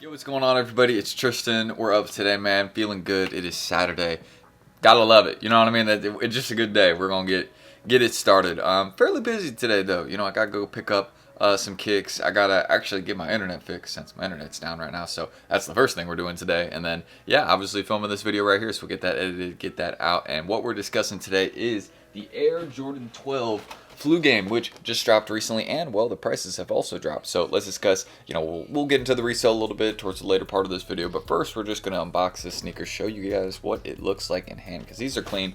Yo, what's going on, everybody? It's Tristan. We're up today, man. Feeling good. It is Saturday. Gotta love it. You know what I mean? It's just a good day. We're gonna get it started. Fairly busy today, though. You know, I gotta go pick up some kicks. I gotta actually get my internet fixed since my internet's down right now. So that's the first thing we're doing today. And then, yeah, obviously filming this video right here. So we'll get that edited, get that out. And what we're discussing today is the Air Jordan 12 flu game, which just dropped recently, and well, the prices have also dropped. So let's discuss, you know, we'll get into the resale a little bit towards the later part of this video, but first we're just going to unbox this sneaker, show you guys what it looks like in hand, because these are clean.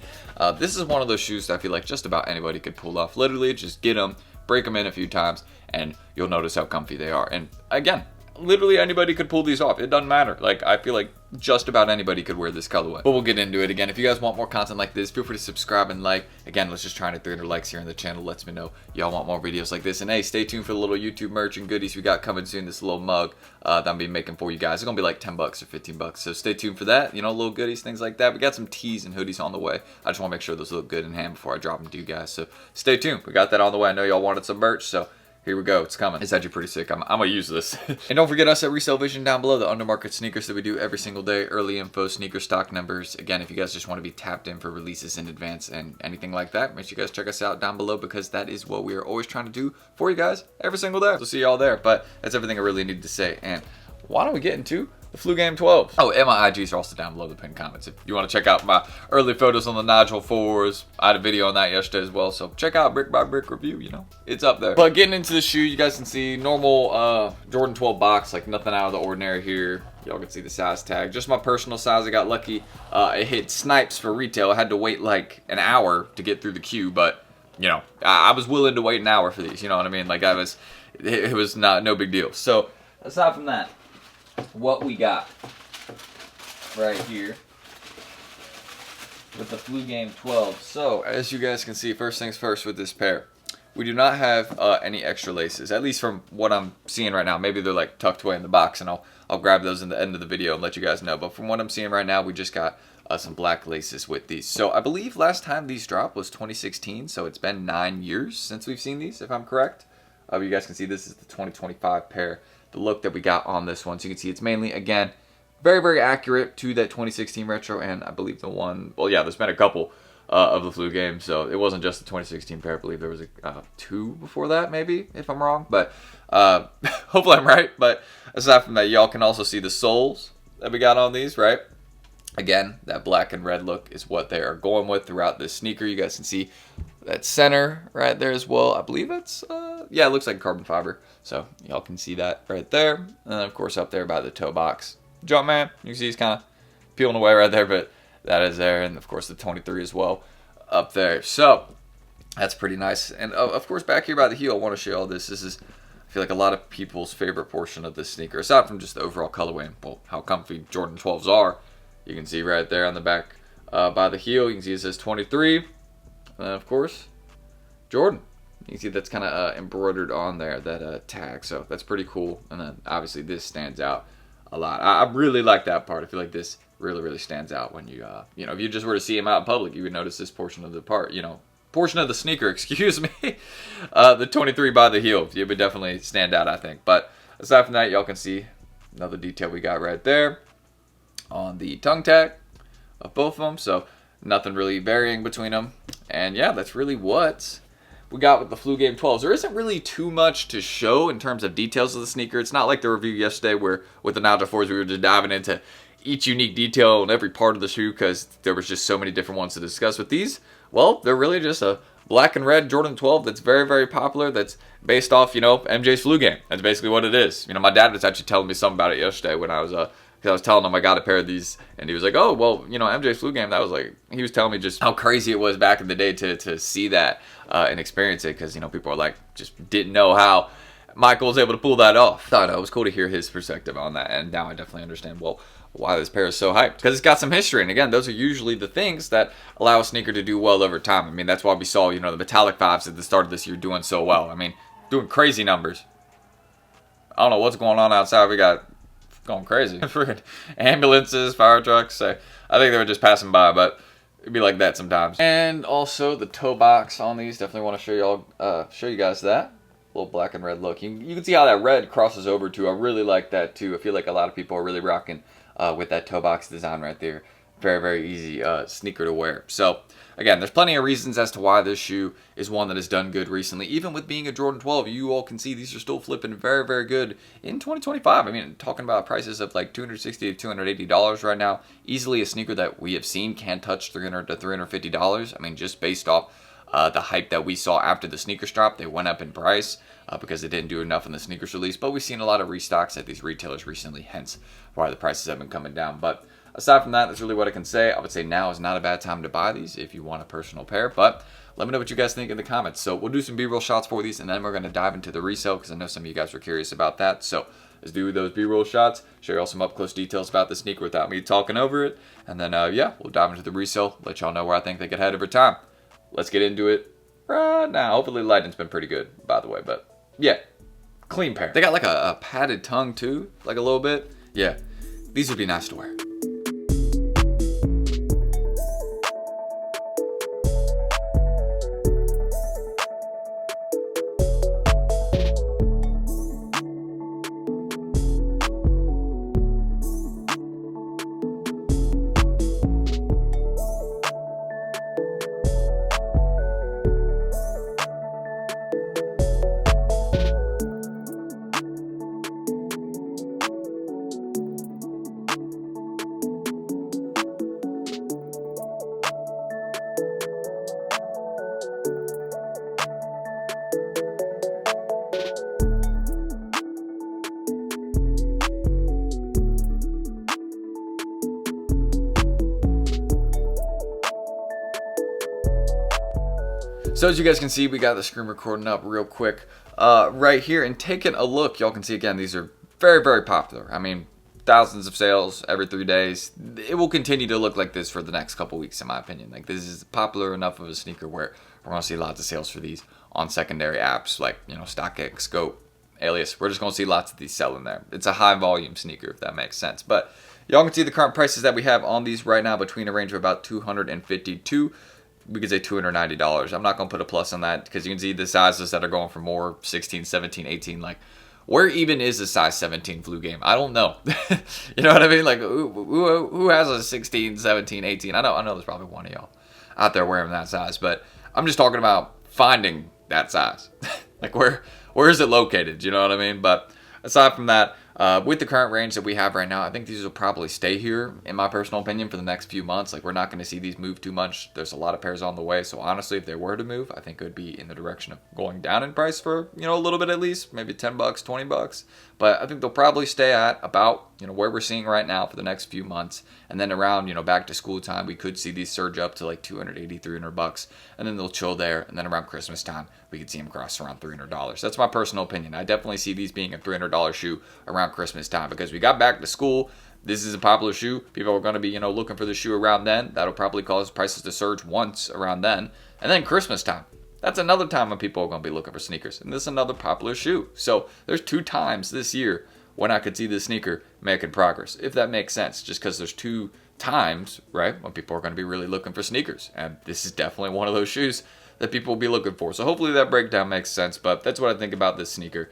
This is one of those shoes that I feel like just about anybody could pull off. Literally just get them, break them in a few times, and you'll notice how comfy they are. And again, literally anybody could pull these off. It doesn't matter. Like, I feel like just about anybody could wear this colorway. But we'll get into it. Again, if you guys want more content like this, feel free to subscribe and like. Again, let's just try and hit 300 likes here on the channel. Lets me know y'all want more videos like this. And hey, stay tuned for the little YouTube merch and goodies we got coming soon. This little mug that I'm be making for you guys. It's gonna be like 10 bucks or 15 bucks. So stay tuned for that. You know, little goodies, things like that. We got some tees and hoodies on the way. I just want to make sure those look good in hand before I drop them to you guys. So stay tuned. We got that on the way. I know y'all wanted some merch, so here we go. It's coming. It's actually pretty sick. I'm gonna use this. And don't forget us at Resale Vision down below, the undermarket sneakers that we do every single day. Early info, sneaker stock numbers. Again, if you guys just want to be tapped in for releases in advance and anything like that, make sure you guys check us out down below, because that is what we are always trying to do for you guys every single day. So see y'all there. But that's everything I really need to say. And why don't we get into the Flu Game 12? Oh, and my IGs are also down below the pinned comments. If you want to check out my early photos on the Nigel 4s, I had a video on that yesterday as well. So check out Brick by Brick review, you know, it's up there. But getting into the shoe, you guys can see normal Jordan 12 box, like nothing out of the ordinary here. Y'all can see the size tag. Just my personal size. I got lucky. It hit snipes for retail. I had to wait like an hour to get through the queue, but you know, I was willing to wait an hour for these. You know what I mean? Like it was no big deal. So aside from that, what we got right here with the Flu Game 12. So as you guys can see, first things first with this pair, we do not have any extra laces, at least from what I'm seeing right now. Maybe they're like tucked away in the box, and I'll grab those in the end of the video and let you guys know. But from what I'm seeing right now, we just got some black laces with these. So I believe last time these dropped was 2016, so it's been 9 years since we've seen these, if I'm correct. You guys can see this is the 2025 pair. The look that we got on this one, so you can see it's mainly, again, very, very accurate to that 2016 retro, and I believe the one, well, yeah, there's been a couple of the Flu games, so it wasn't just the 2016 pair. I believe there was two before that, maybe, if I'm wrong, but hopefully I'm right. But aside from that, y'all can also see the soles that we got on these, right? Again, that black and red look is what they are going with throughout this sneaker. You guys can see that center right there as well. I believe that's, yeah, it looks like carbon fiber. So y'all can see that right there. And then, of course, up there by the toe box. Jumpman, you can see he's kind of peeling away right there, but that is there. And, of course, the 23 as well up there. So that's pretty nice. And, of course, back here by the heel, I want to show you all this. This is, I feel like, a lot of people's favorite portion of this sneaker, aside from just the overall colorway and, well, how comfy Jordan 12s are. You can see right there on the back by the heel, you can see it says 23. And, of course, Jordan. You can see that's kind of embroidered on there, that tag. So that's pretty cool. And then, obviously, this stands out a lot. I really like that part. I feel like this really, really stands out when you, you know, if you just were to see him out in public, you would notice this portion of the part, you know, portion of the sneaker, excuse me. The 23 by the heel. It would definitely stand out, I think. But aside from that, y'all can see another detail we got right there on the tongue tag of both of them. So nothing really varying between them. And yeah, that's really what we got with the Flu Game 12s. There isn't really too much to show in terms of details of the sneaker. It's not like the review yesterday where with the Nigel 4s we were just diving into each unique detail and every part of the shoe, because there was just so many different ones to discuss. With these, well, they're really just a black and red Jordan 12 that's very, very popular, that's based off, you know, MJ's Flu Game. That's basically what it is. You know, my dad was actually telling me something about it yesterday when I was because I was telling him I got a pair of these, and he was like, oh, well, you know, MJ's Flu Game, that was like, he was telling me just how crazy it was back in the day to see that and experience it, because, you know, people are like, just didn't know how Michael was able to pull that off. Thought it was cool to hear his perspective on that, and now I definitely understand, well, why this pair is so hyped, because it's got some history. And again, those are usually the things that allow a sneaker to do well over time. I mean, that's why we saw, you know, the metallic fives at the start of this year doing so well. I mean, doing crazy numbers. I don't know what's going on outside. We got going crazy. Freaking ambulances, fire trucks. I think they were just passing by, but it'd be like that sometimes. And also the toe box on these. Definitely want to show you guys that. little black and red look. You can see how that red crosses over too. I really like that too. I feel like a lot of people are really rocking with that toe box design right there. Very, very easy sneaker to wear. So, again, there's plenty of reasons as to why this shoe is one that has done good recently. Even with being a Jordan 12, you all can see these are still flipping very, very good in 2025. I mean, talking about prices of like $260 to $280 right now. Easily a sneaker that we have seen can touch $300 to $350. I mean, just based off the hype that we saw after the sneakers drop. They went up in price because they didn't do enough in the sneakers release. But we've seen a lot of restocks at these retailers recently, hence why the prices have been coming down. But aside from that, that's really what I can say. I would say now is not a bad time to buy these if you want a personal pair. But let me know what you guys think in the comments. So we'll do some B-roll shots for these, and then we're going to dive into the resale because I know some of you guys were curious about that. So let's do those B-roll shots, show you all some up-close details about the sneaker without me talking over it. And then, yeah, we'll dive into the resale, let y'all know where I think they could head over time. Let's get into it right now. Hopefully lighting's been pretty good, by the way. But, yeah, clean pair. They got like a padded tongue, too, like a little bit. Yeah, these would be nice to wear. So as you guys can see, we got the screen recording up real quick right here, and taking a look, y'all can see again, these are very, very popular. I mean, thousands of sales every 3 days. It will continue to look like this for the next couple weeks, in my opinion. Like, this is popular enough of a sneaker where we're going to see lots of sales for these on secondary apps like, you know, StockX, Scope, Alias. We're just going to see lots of these selling there. It's a high volume sneaker, if that makes sense. But y'all can see the current prices that we have on these right now between a range of about $252 to, we could say $290. I'm not going to put a plus on that because you can see the sizes that are going for more, 16, 17, 18. Like, where even is the size 17 flu game? I don't know. You know what I mean? Like, who has a 16, 17, 18? I know there's probably one of y'all out there wearing that size, but I'm just talking about finding that size. Like, where is it located? You know what I mean? But aside from that, with the current range that we have right now, I think these will probably stay here, in my personal opinion, for the next few months. Like, we're not going to see these move too much. There's a lot of pairs on the way. So, honestly, if they were to move, I think it would be in the direction of going down in price for, you know, a little bit at least. Maybe $10, $20. But I think they'll probably stay at about, you know, where we're seeing right now for the next few months. And then around, you know, back to school time, we could see these surge up to like $280, $300. And then they'll chill there. And then around Christmas time, we could see them cross around $300. That's my personal opinion. I definitely see these being a $300 shoe around Christmas time because we got back to school. This is a popular shoe. People are going to be, you know, looking for the shoe around then. That'll probably cause prices to surge once around then. And then Christmas time. That's another time when people are going to be looking for sneakers. And this is another popular shoe. So there's 2 times this year when I could see this sneaker making progress, if that makes sense. Just because there's 2 times, right, when people are going to be really looking for sneakers. And this is definitely one of those shoes that people will be looking for. So hopefully that breakdown makes sense. But that's what I think about this sneaker.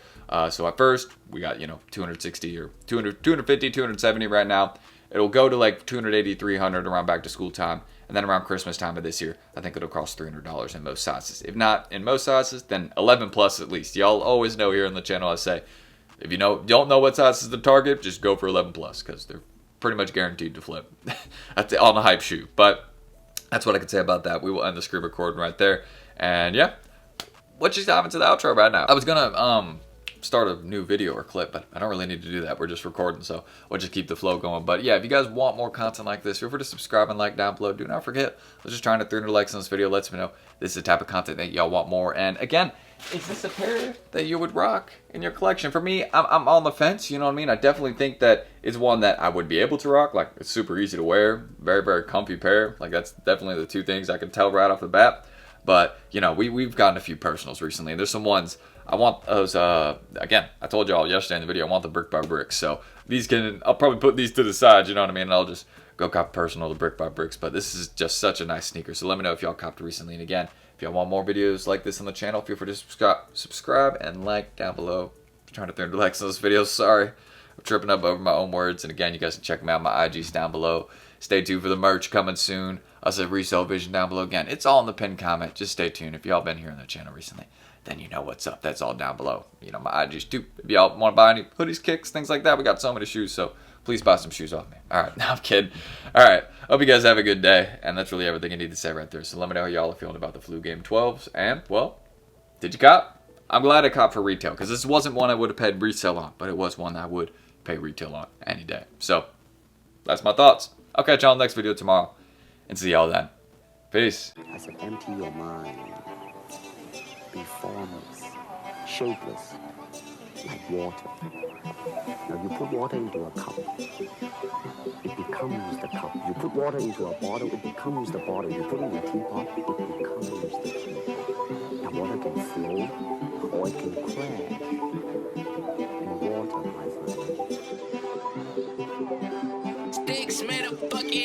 So at first, we got, you know, 260 or 200, 250, 270 right now. It'll go to like 280, 300 around back to school time. And then around Christmas time of this year, I think it'll cost $300 in most sizes. If not in most sizes, then 11 plus at least. Y'all always know here on the channel I say, if you don't know what size is the target, just go for 11 plus because they're pretty much guaranteed to flip on the hype shoe. But that's what I can say about that. We will end the screen recording right there. And yeah, let's just dive into the outro right now. I was gonna start a new video or clip, but I don't really need to do that. We're just recording, so we'll just keep the flow going. But yeah, if you guys want more content like this, feel free to subscribe and like down below. Do not forget, I was just trying to 300 likes on this video. Lets me know this is the type of content that y'all want more. And again, is this a pair that you would rock in your collection? For me, I'm on the fence, you know what I mean? I definitely think that it's one that I would be able to rock. Like, it's super easy to wear, very, very comfy pair. Like, that's definitely the 2 things I can tell right off the bat. But, you know, we've gotten a few personals recently. There's some ones, I want those, again, I told y'all yesterday in the video, I want the brick by bricks. So these I'll probably put these to the side, you know what I mean? And I'll just go cop personal the brick by bricks. But this is just such a nice sneaker. So let me know if y'all copped recently. And again, If y'all want more videos like this on the channel, feel free to subscribe and like down below. I'm trying to turn to likes on this video. Sorry, I'm tripping up over my own words. And again, you guys can check me out. My IG's down below. Stay tuned for the merch coming soon. Us at Resale Vision down below. Again, it's all in the pinned comment. Just stay tuned. If y'all been here on the channel recently, then you know what's up. That's all down below. You know, my IG's too. If y'all want to buy any hoodies, kicks, things like that, we got so many shoes. So please buy some shoes off me. All right, no, I'm kidding. All right, hope you guys have a good day. And that's really everything I need to say right there. So let me know how y'all are feeling about the Flu Game 12s. And, well, did you cop? I'm glad I cop for retail, because this wasn't one I would have paid resale on, but it was one that I would pay retail on any day. So that's my thoughts. I'll catch y'all in the next video tomorrow, and see y'all then. Peace. I said, empty your mind. Be formless, shapeless, like water. Now you put water into a cup, it becomes the cup. You put water into a bottle, it becomes the bottle. You put it in a teapot, it becomes the tea. Now water can flow, or it can crash. And water, my friend. Sticks made a bucket.